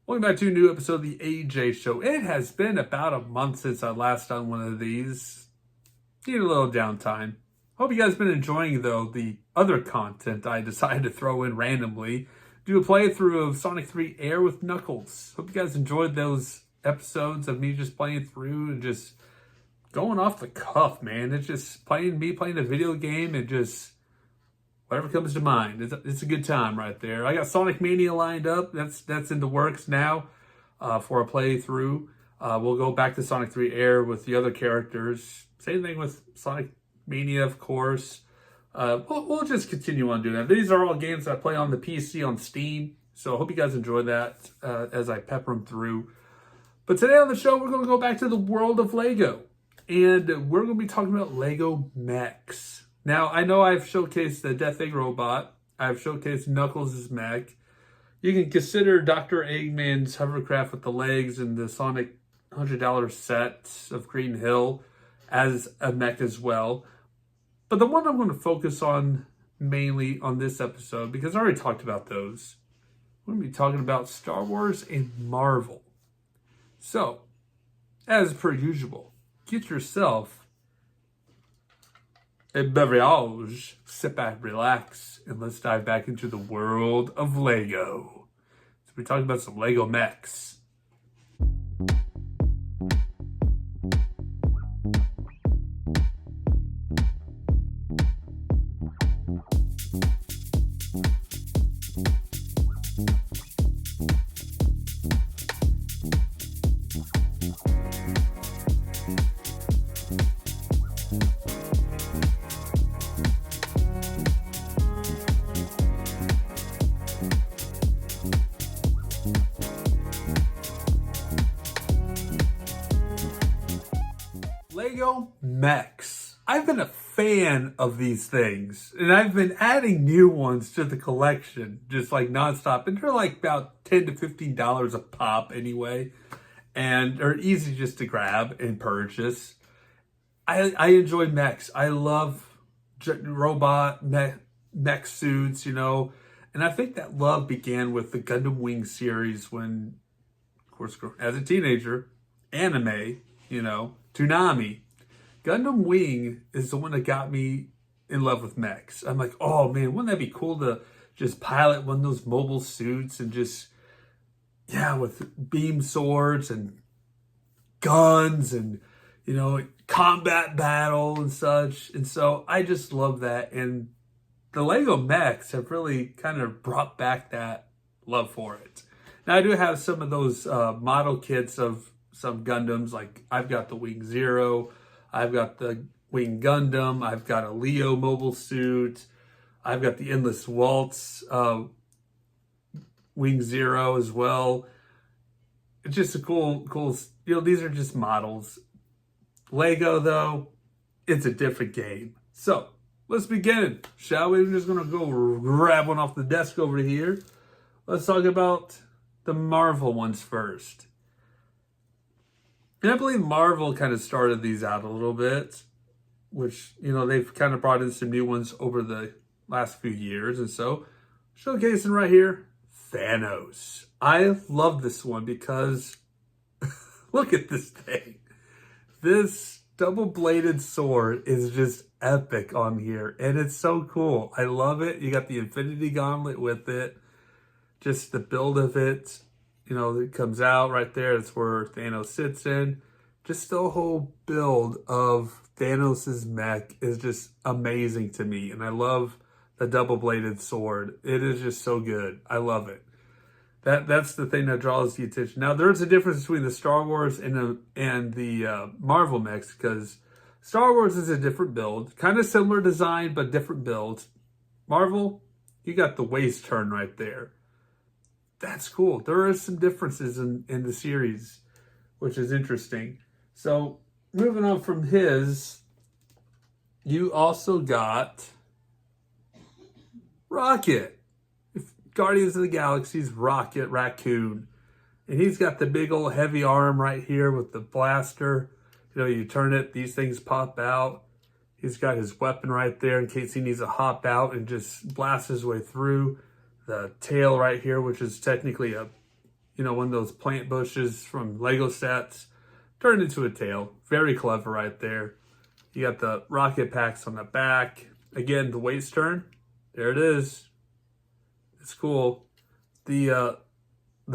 Welcome back to a new episode of the AJ Show. It has been about a month since I last done one of these. Need a little downtime. Hope you guys have been enjoying, though, the other content I decided to throw in randomly. Do a playthrough of Sonic 3 Air with Knuckles. Hope you guys enjoyed those episodes of me just playing through and just going off the cuff, man. It's just me playing a video game and just whatever comes to mind. It's a good time right there. I got Sonic Mania lined up. That's in the works now for a playthrough. We'll go back to Sonic 3 Air with the other characters. Same thing with Sonic Mania, of course. We'll just continue on doing that. These are all games I play on the PC on Steam. So I hope you guys enjoy that as I pepper them through. But today on the show, we're going to go back to the world of Lego. And we're going to be talking about Lego Mechs. Now, I know I've showcased the Death Egg robot. I've showcased Knuckles' mech. You can consider Dr. Eggman's hovercraft with the legs and the Sonic $100 set of Green Hill as a mech as well. But the one I'm going to focus on mainly on this episode, because I already talked about those, we're going to be talking about Star Wars and Marvel. So, as per usual, get yourself a beverage, sit back, relax, and let's dive back into the world of Lego. So we're talking about some Lego Mechs. Lego Mechs. I've been a fan of these things, and I've been adding new ones to the collection, just like nonstop. And they're like about $10 to $15 a pop anyway, and they're easy just to grab and purchase. I enjoy mechs. I love robot mech suits, you know, and I think that love began with the Gundam Wing series when, of course, as a teenager, anime, you know, Toonami. Gundam Wing is the one that got me in love with mechs. I'm like, oh man, wouldn't that be cool to just pilot one of those mobile suits and just, yeah, with beam swords and guns and, you know, combat battle and such. And so I just love that. And the Lego Mechs have really kind of brought back that love for it. Now, I do have some of those model kits of some Gundams, like I've got the Wing Zero, I've got the Wing Gundam, I've got a Leo mobile suit, I've got the Endless Waltz Wing Zero as well. It's just a cool, you know, these are just models. Lego, though, it's a different game. So, let's begin, shall we? I'm just going to go grab one off the desk over here. Let's talk about the Marvel ones first. And I believe Marvel kind of started these out a little bit, which, you know, they've kind of brought in some new ones over the last few years. And so, showcasing right here, Thanos. I love this one because, look at this thing. This double-bladed sword is just epic on here, and it's so cool. I love it. You got the Infinity Gauntlet with it. Just the build of it. You know, it comes out right there. That's where Thanos sits in. Just the whole build of Thanos' mech is just amazing to me. And I love the double-bladed sword. It is just so good. I love it. That's the thing that draws the attention. Now, there's a difference between the Star Wars and the Marvel mechs, because Star Wars is a different build. Kind of similar design, but different build. Marvel, you got the waist turn right there. That's cool. There are some differences in the series, which is interesting. So, moving on from his, you also got Rocket. Guardians of the Galaxy's Rocket Raccoon. And he's got the big old heavy arm right here with the blaster. You know, you turn it, these things pop out. He's got his weapon right there in case he needs to hop out and just blast his way through. The tail right here, which is technically a, you know, one of those plant bushes from Lego sets, turned into a tail. Very clever right there. You got the rocket packs on the back. Again, the waist turn. There it is. It's cool. The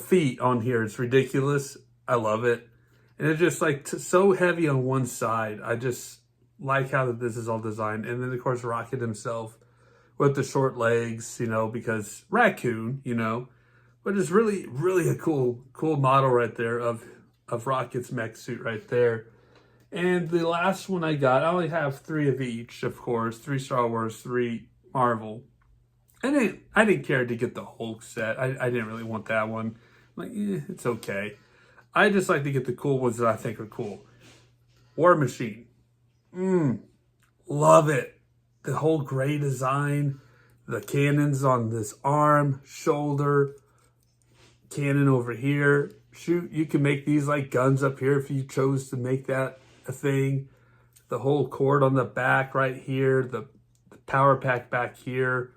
feet on here is ridiculous. I love it. And it's just like so heavy on one side. I just like how this is all designed. And then, of course, Rocket himself with the short legs, you know, because raccoon, you know. But it's really, really a cool model right there of Rocket's mech suit right there. And the last one I got, I only have 3 of each, of course. 3 Star Wars, 3 Marvel. And I didn't care to get the Hulk set. I didn't really want that one. I'm like, it's okay. I just like to get the cool ones that I think are cool. War Machine. Love it. The whole gray design. The cannons on this arm, shoulder, cannon over here. Shoot, you can make these like guns up here if you chose to make that a thing. The whole cord on the back right here. The power pack back here.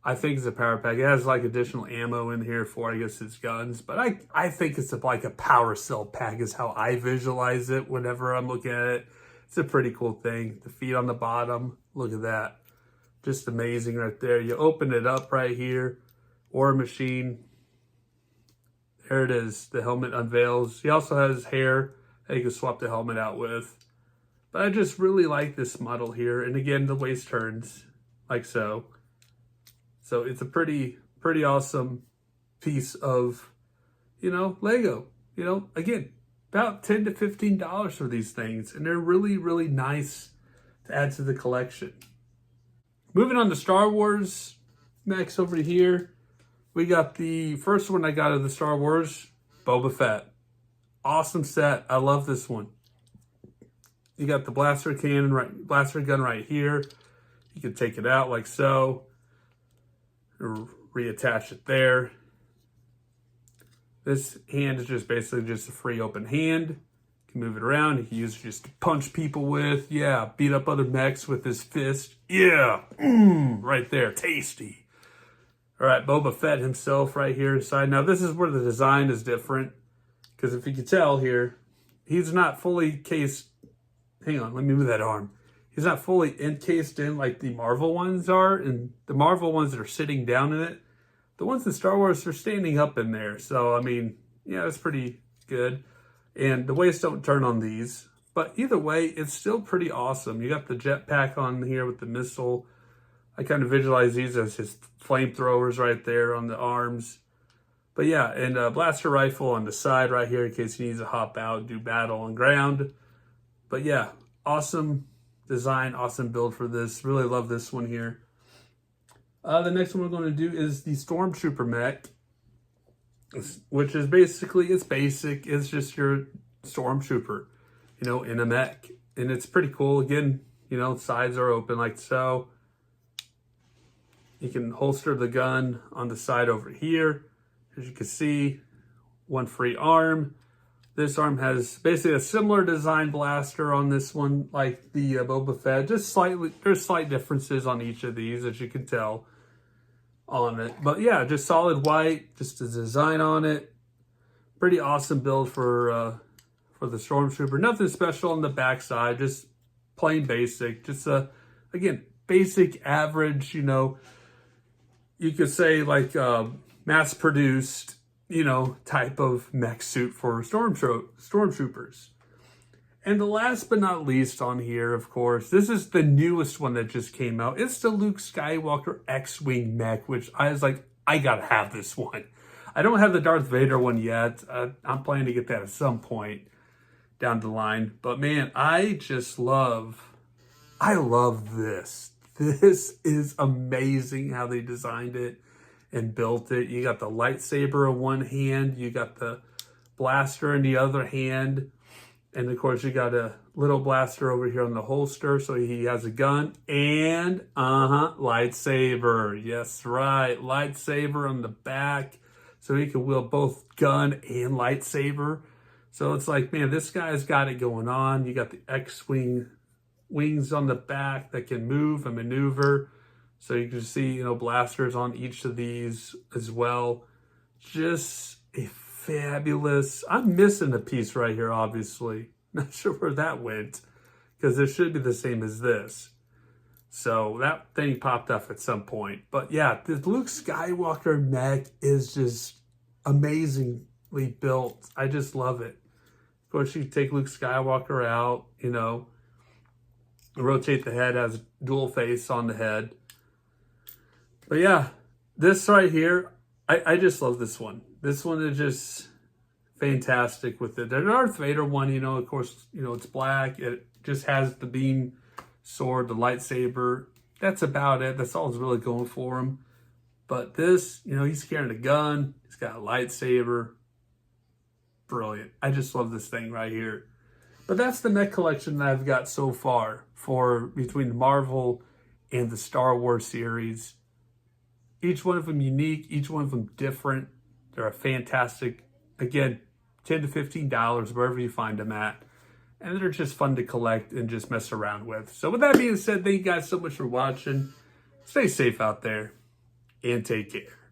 I think it's a power pack. It has like additional ammo in here for, I guess, its guns. But I think it's like a power cell pack is how I visualize it whenever I'm looking at it. It's a pretty cool thing. The feet on the bottom. Look at that. Just amazing right there. You open it up right here. War Machine. There it is. The helmet unveils. He also has hair that you can swap the helmet out with. But I just really like this model here. And again, the waist turns like so. So it's a pretty awesome piece of, you know, Lego. You know, again, about $10 to $15 for these things. And they're really, really nice to add to the collection. Moving on to Star Wars mechs over here. We got the first one I got of the Star Wars, Boba Fett. Awesome set. I love this one. You got the blaster gun right here. You can take it out like so. Reattach it there. This hand is just basically just a free open hand. You can move it around. You can use it just to punch people with. Yeah, beat up other mechs with his fist. Yeah, right there, tasty. All right, Boba Fett himself right here inside. Now this is where the design is different. Because if you can tell here, he's not fully cased. Hang on, let me move that arm. He's not fully encased in like the Marvel ones are. And the Marvel ones that are sitting down in it. The ones in Star Wars are standing up in there. So, I mean, yeah, it's pretty good. And the waist don't turn on these. But either way, it's still pretty awesome. You got the jetpack on here with the missile. I kind of visualize these as his flamethrowers right there on the arms. But yeah, and a blaster rifle on the side right here in case he needs to hop out, do battle on ground. But yeah, awesome design, awesome build for this. Really love this one here. The next one we're going to do is the Stormtrooper mech, which is basically, it's basic. It's just your Stormtrooper, you know, in a mech. And it's pretty cool. Again, you know, sides are open like so. You can holster the gun on the side over here. As you can see, one free arm. This arm has basically a similar design blaster on this one, like the Boba Fett. Just slightly, there's slight differences on each of these, as you can tell on it. But yeah, just solid white, just a design on it. Pretty awesome build for the Stormtrooper. Nothing special on the backside, just plain basic. Just again, basic, average, you know, you could say like mass-produced, you know, type of mech suit for stormtroopers. And the last but not least on here, of course, this is the newest one that just came out. It's the Luke Skywalker X-Wing mech, which I was like, I gotta have this one. I don't have the Darth Vader one yet. I'm planning to get that at some point down the line. But man, I love this. This is amazing how they designed it and built it. You got the lightsaber in one hand, you got the blaster in the other hand, and of course you got a little blaster over here on the holster, so he has a gun, and lightsaber. Yes, right, lightsaber on the back, so he can wield both gun and lightsaber. So it's like, man, this guy's got it going on. You got the X-Wing wings on the back that can move and maneuver. So you can see, you know, blasters on each of these as well. Just a fabulous. I'm missing a piece right here, obviously. Not sure where that went, because it should be the same as this. So that thing popped up at some point. But yeah, the Luke Skywalker mech is just amazingly built. I just love it. Of course, you take Luke Skywalker out, you know, rotate the head, has dual face on the head. But yeah, this right here, I just love this one. This one is just fantastic with it. The Darth Vader one, you know, of course, you know, it's black. It just has the beam sword, the lightsaber. That's about it. That's all it's really going for him. But this, you know, he's carrying a gun. He's got a lightsaber. Brilliant. I just love this thing right here. But that's the mech collection that I've got so far for between the Marvel and the Star Wars series. Each one of them unique. Each one of them different. They're a fantastic, again, $10 to $15, wherever you find them at. And they're just fun to collect and just mess around with. So with that being said, thank you guys so much for watching. Stay safe out there and take care.